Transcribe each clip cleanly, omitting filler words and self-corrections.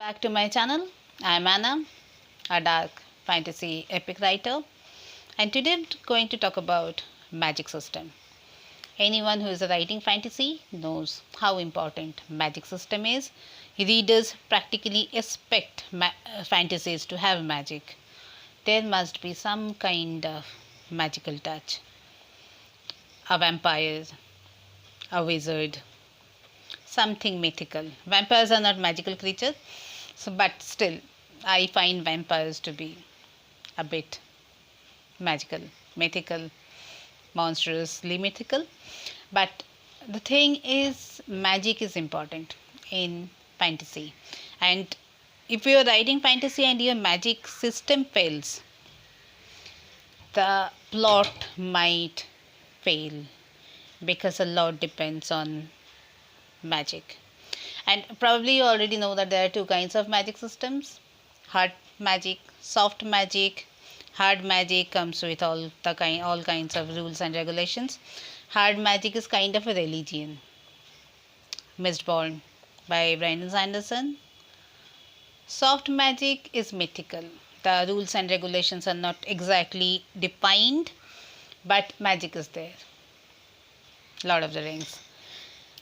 Back to my channel. I'm Anna, a dark fantasy epic writer, and today I'm going to talk about magic system. Anyone who is writing fantasy knows how important magic system is. Readers practically expect fantasies to have magic. There must be some kind of magical touch. A vampire, a wizard, something mythical. Vampires are not magical creatures, but still, I find vampires to be a bit magical, mythical, monstrously mythical. But the thing is, magic is important in fantasy. And if you are writing fantasy and your magic system fails, the plot might fail because a lot depends on magic. And probably you already know that there are two kinds of magic systems: hard magic, soft magic. Hard magic comes with all kinds of rules and regulations. Hard magic is kind of a religion. Mistborn by Brandon Sanderson. Soft magic is mythical. The rules and regulations are not exactly defined, but magic is there. Lord of the Rings.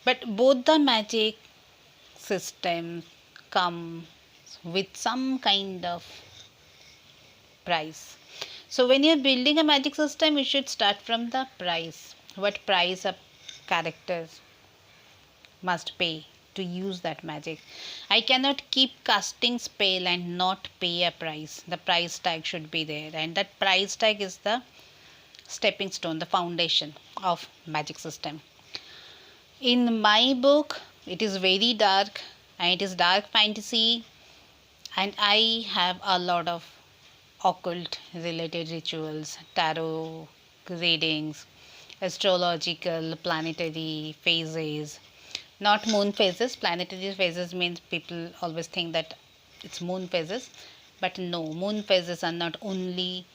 But both the magic systems come with some kind of price. So when you're building a magic system, you should start from the price. What price a character must pay to use that magic. I cannot keep casting spell and not pay a price. The price tag should be there, and that price tag is the stepping stone, the foundation of magic system. In my book, it is very dark and it is dark fantasy, and I have a lot of occult related rituals, tarot readings, astrological, planetary phases. Not moon phases. Planetary phases means people always think that it's moon phases, but no, moon phases are not only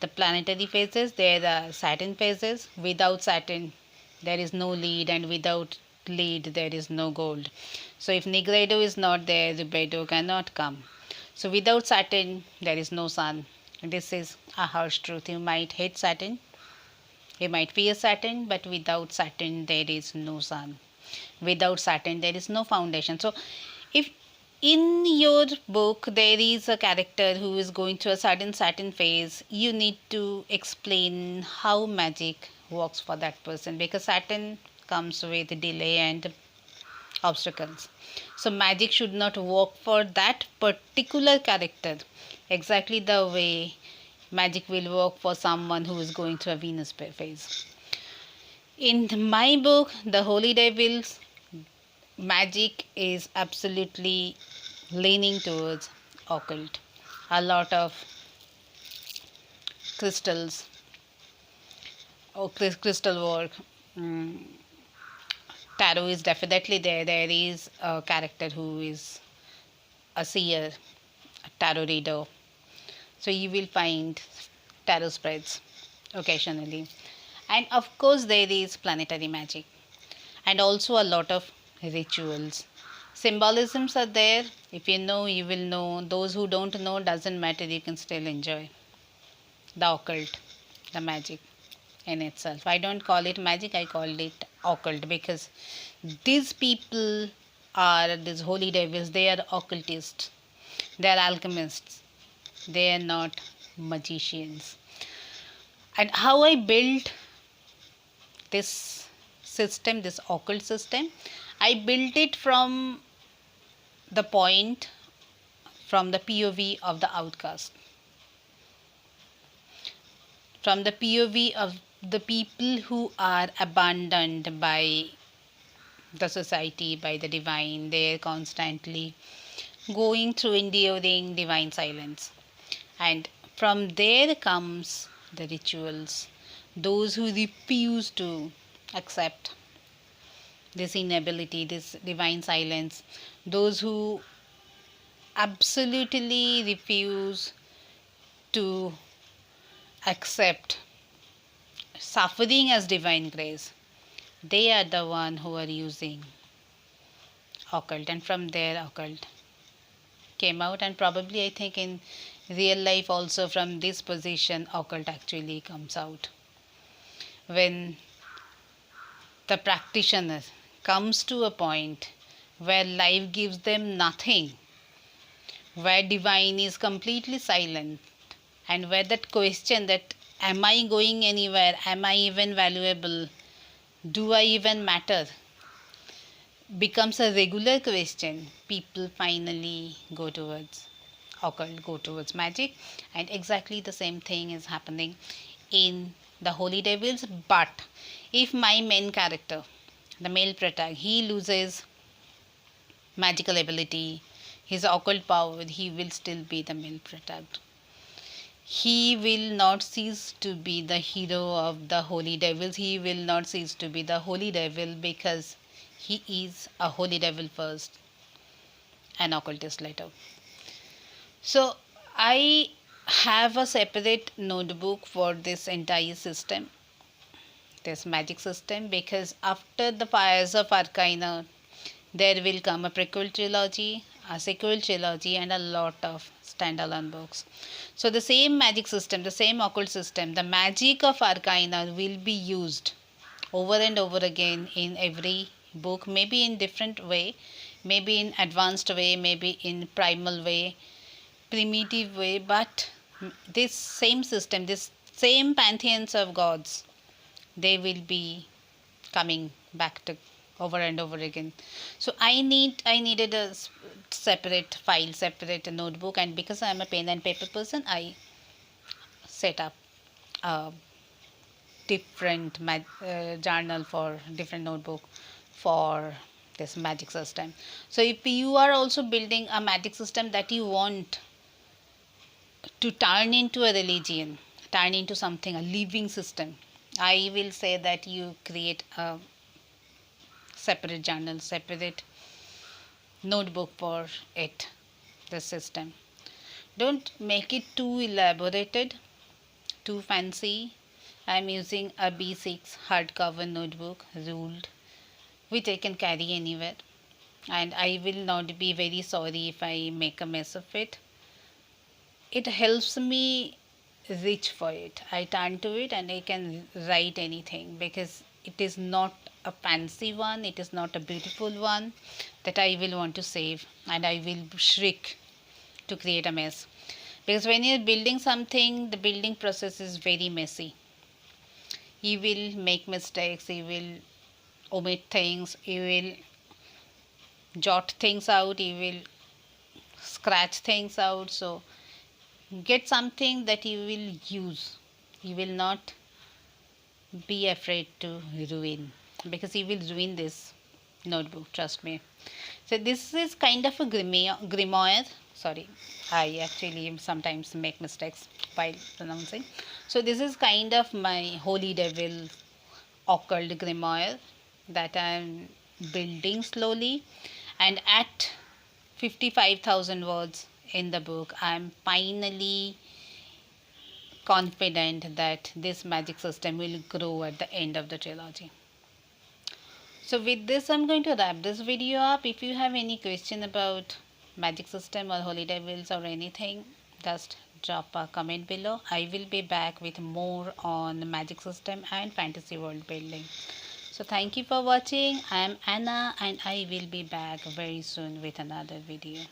the planetary phases, they are the Saturn phases. Without Saturn, there is no lead, and without lead, there is no gold. So, if Nigredo is not there, Rubedo cannot come. So, without Saturn, there is no sun. This is a harsh truth. You might hate Saturn, you might fear Saturn, but without Saturn, there is no sun. Without Saturn, there is no foundation. So, if in your book there is a character who is going through a certain Saturn phase, you need to explain how magic works for that person, because Saturn comes with delay and obstacles. So magic should not work for that particular character exactly the way magic will work for someone who is going through a Venus phase. In my book, The Holy Devils, magic is absolutely leaning towards occult. A lot of crystals or crystal work. Tarot is definitely there. There is a character who is a seer, a tarot reader. So you will find tarot spreads occasionally. And of course, there is planetary magic and also a lot of rituals. Symbolisms are there. If you know, you will know. Those who don't know, doesn't matter, you can still enjoy the occult, the magic in itself. I don't call it magic, I call it occult, because these people are these holy devils, they are occultists, they are alchemists, they are not magicians. And how I built this system, this occult system, I built it from the point, from the POV of the outcast, from the POV of the people who are abandoned by the society, by the divine. They are constantly going through enduring divine silence. And from there comes the rituals. Those who refuse to accept this inability, this divine silence, those who absolutely refuse to accept suffering as divine grace, they are the one who are using occult, and from there occult came out, and probably I think in real life also from this position occult actually comes out. When the practitioner comes to a point where life gives them nothing, where divine is completely silent, and where that question that am I going anywhere, am I even valuable, do I even matter, becomes a regular question, people finally go towards occult, go towards magic. And exactly the same thing is happening in the Holy Devils. But if my main character, the male protagonist, he loses magical ability, his occult power, he will still be the male protagonist. He will not cease to be the hero of the Holy Devils. He will not cease to be the Holy Devil, because he is a Holy Devil first, an occultist later. So I have a separate notebook for this entire system, this magic system, because after the Fires of Arcana, there will come a prequel trilogy, a sequel trilogy, and a lot of standalone books. So the same magic system, the same occult system, the magic of Arcana will be used over and over again in every book, maybe in different way, maybe in advanced way, maybe in primal way, primitive way, but this same system, this same pantheons of gods, they will be coming back to over and over again. So I needed a separate file, separate notebook, and because I'm a pen and paper person, I set up a different journal for different notebook for this magic system. So if you are also building a magic system that you want to turn into a religion, turn into something, a living system, I will say that you create a separate journal, separate notebook for it, the system. Don't make it too elaborated, too fancy. I'm using a B6 hardcover notebook, ruled, which I can carry anywhere, and I will not be very sorry if I make a mess of it. It helps me reach for it. I turn to it and I can write anything, because it is not a fancy one, it is not a beautiful one that I will want to save, and I will shriek to create a mess. Because when you're building something, the building process is very messy. You will make mistakes, you will omit things, you will jot things out, you will scratch things out. So get something that you will use. You will not be afraid to ruin, because you will ruin this notebook, trust me. So this is kind of a grimoire. Sorry, I actually sometimes make mistakes while pronouncing. So this is kind of my Holy Devil occult grimoire that I am building slowly, and at 55,000 words in the book, I am finally confident that this magic system will grow at the end of the trilogy. So with this, I'm going to wrap this video up. If you have any question about magic system or Holy Devils or anything, just drop a comment below. I will be back with more on magic system and fantasy world building. So thank you for watching. I am Anna, and I will be back very soon with another video.